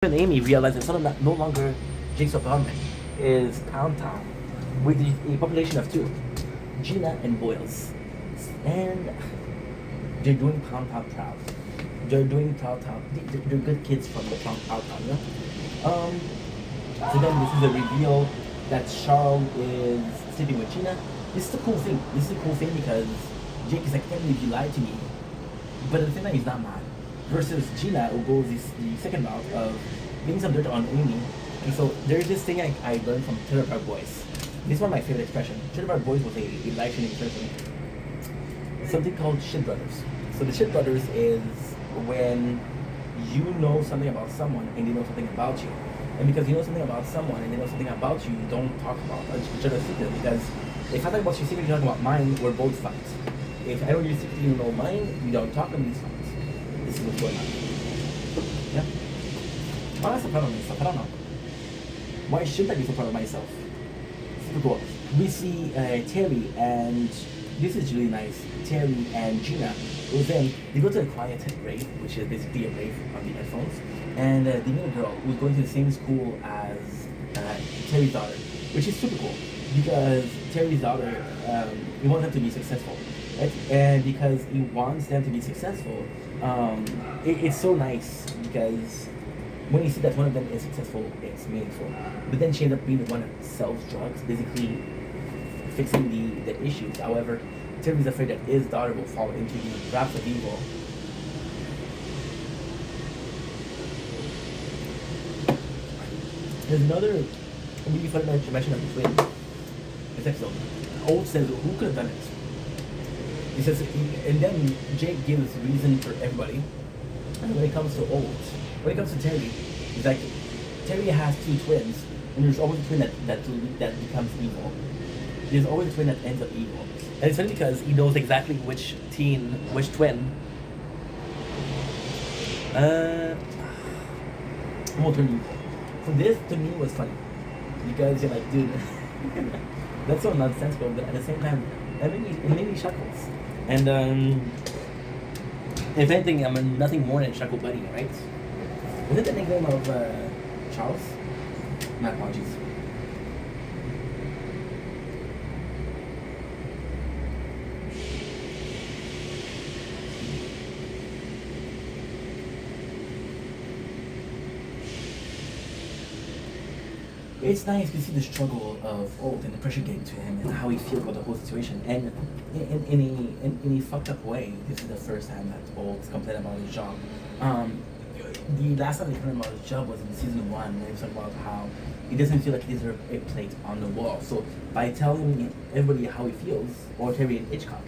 And Amy realized that suddenly no longer Jake's apartment is Pound Town with a population of two, Gina and Boyles. And they're doing Pound Town proud. They're doing Proud Town. They're good kids from the Proud Town, you know? So then this is a reveal that Charles is sleeping with Gina. This is a cool thing. This is a cool thing because Jake is like, I can't believe you lied to me. But at the same time, he's not mad. Versus Gina, who goes the second route of getting some dirt on Amy. And so there's this thing I learned from Trailer Park Boys. This is one of my favorite expressions. Trailer Park Boys was a life-changing person. Something called Shit Brothers. So the Shit Brothers is when you know something about someone and they know something about you. And because you know something about someone and they know something about you, you don't talk about each other's secret. Because if I talk about your secret, you talk about mine, we're both fights. If I know your secret, you know mine, we don't talk about these fights. This is what's going on. Yeah? Why am I so proud of myself? I don't know. Why shouldn't I be so proud of myself? Super cool. We see Terry and this is really nice. Terry and Gina. Then they go to a quiet rave, which is basically a rave on the headphones. And they meet a girl who's going to the same school as Terry's daughter, which is super cool because Terry's daughter, he wants them to be successful. Right? And because he wants them to be successful, it's so nice because when you see that one of them is successful, it's meaningful. But then she ends up being the one that sells drugs, basically fixing the issues. However, Terry's afraid that his daughter will fall into the traps of evil. There's another really funny mention of the twin. This episode. Old says, who could have done it? He says, and then Jake gives reason for everybody. And when it comes to when it comes to Terry, he's like, Terry has two twins, and there's always a twin that becomes evil. There's always a twin that ends up evil. And it's funny because he knows exactly which twin will turn evil. So this, to me, was funny. Because you're like, dude, that's so nonsensical, but at the same time, it made me chuckles. And if anything, I'm nothing more than Chuckle Buddy, right? Was it the nickname of Charles? My apologies. It's nice to see the struggle of Old and the pressure getting to him and how he feels about the whole situation. And in a fucked up way, this is the first time that Old's complained about his job. The last time he complained about his job was in season 1, when he was talking about how he doesn't feel like he deserves a plate on the wall. So by telling everybody how he feels, or Terry and Hitchcock,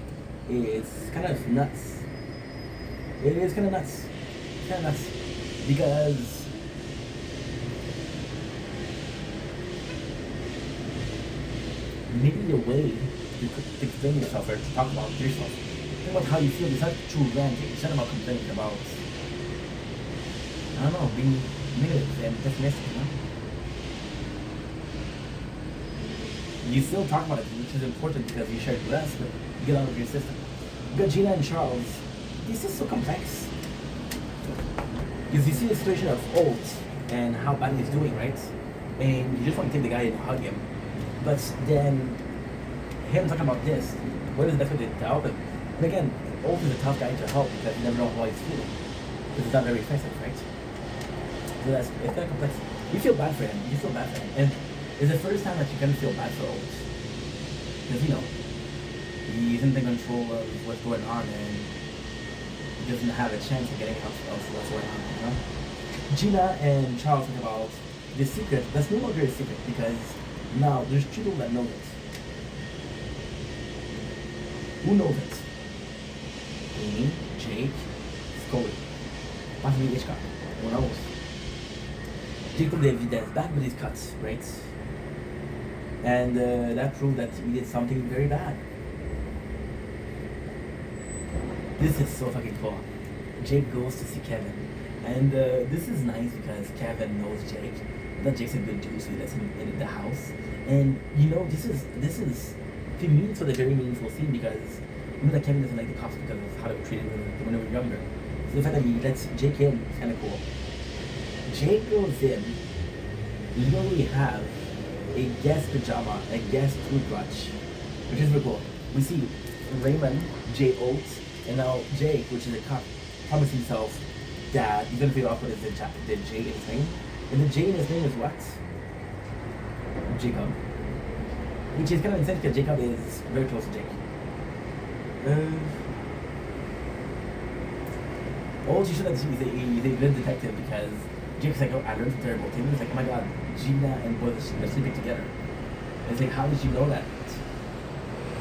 it's kind of nuts. It is kind of nuts. It's kind of nuts. Because maybe the way to explain yourself or to talk about yourself, think about how you feel. It's not true ranting. It's not about complaining about, I don't know, being negative and pessimistic, you know? You still talk about it, which is important because you share it with us, but you get out of your system. You got Gina and Charles. This is so complex. Because you see the situation of Old and how bad he's doing, right? And you just want to take the guy and hug him. But then, him talking about this, what is the best way to help him? And again, Old is a tough guy to help because you never know how he's feeling. Because it's not very effective, right? So it's kind of complex. You feel bad for him. You feel bad for him. And it's the first time that you kind of feel bad for Old. Because, you know, he isn't in control of what's going on and he doesn't have a chance of getting out of what's going on, you know? Gina and Charles talk about the secret. That's no longer a secret because now there's two people that know it. Who knows it? Amy, Jake, Scully, possibly Hitchcock. Who knows? Jake took the evidence back with his cuts, right? And that proved that he did something very bad. This is so fucking cool. Jake goes to see Kevin. And this is nice because Kevin knows Jake. That Jake's a good dude, so he lets him in the house. And you know, this is to me it's a very meaningful scene because you know that Kevin doesn't like the cops because of how they were treated when they were younger. So the fact that he lets Jake in is kinda cool. Jake goes in, literally have a guest pajama, a guest toothbrush, which is really cool. We see Raymond, Jay Oates, and now Jake, which is a cop, promised himself that he's gonna figure out what is the Jay in his name. And the Jay in his name is what? Jacob. Which is kind of insane because Jacob is very close to Jake. All she should have seen is a good detective because Jake's like, oh, I learned some terrible things. He's like, oh my god, Gina and Boyle are sleeping together. And it's like, how did you know that?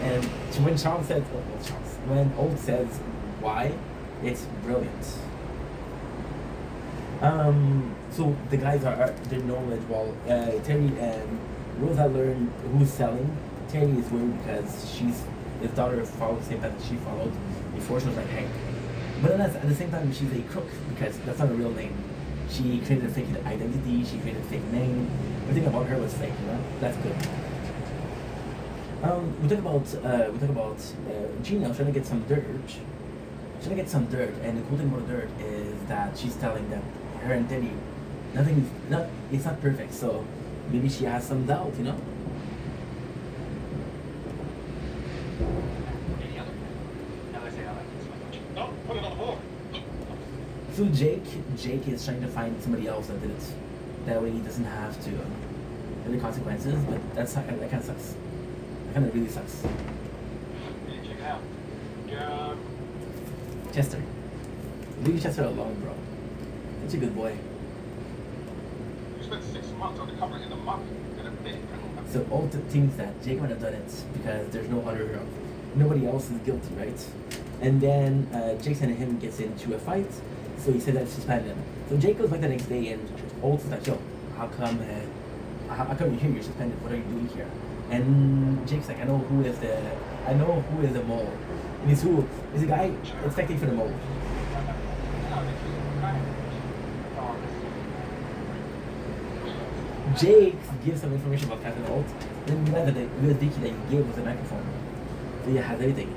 And when Charles says, when Old says why, it's brilliant. So the guys they're knowledgeable. Terry and Rosa learn who's selling. Terry is worried because his daughter followed the same path that she followed before. She was like, hey. But then at the same time, she's a crook because that's not a real name. She created a fake identity. She created a fake name. Everything about her was fake. You know, that's good. We talk about Gina trying to get some dirt. Trying to get some dirt, and the cool thing about dirt is that she's telling that her and Teddy, it's not perfect. So maybe she has some doubt, you know. So Jake is trying to find somebody else that did it. That way he doesn't have to have the consequences. But that kind of sucks. That kind of really sucks. Check it out. Yeah. Chester. Leave Chester alone, bro. Such a good boy. You spent 6 months undercover in the muck in a big. So all thinks that Jake might have done it because there's nobody else is guilty, right? And then Jason and him gets into a fight, so he said that suspended him. So Jake goes back the next day and Olds is like, yo, how come you're here? You're suspended. What are you doing here? And Jake's like, I know who is the mole. And he's who? Is the guy expecting for the mole. Jake gives some information about Captain Holt, then realized that the USB key that he gave was a microphone. So he has everything.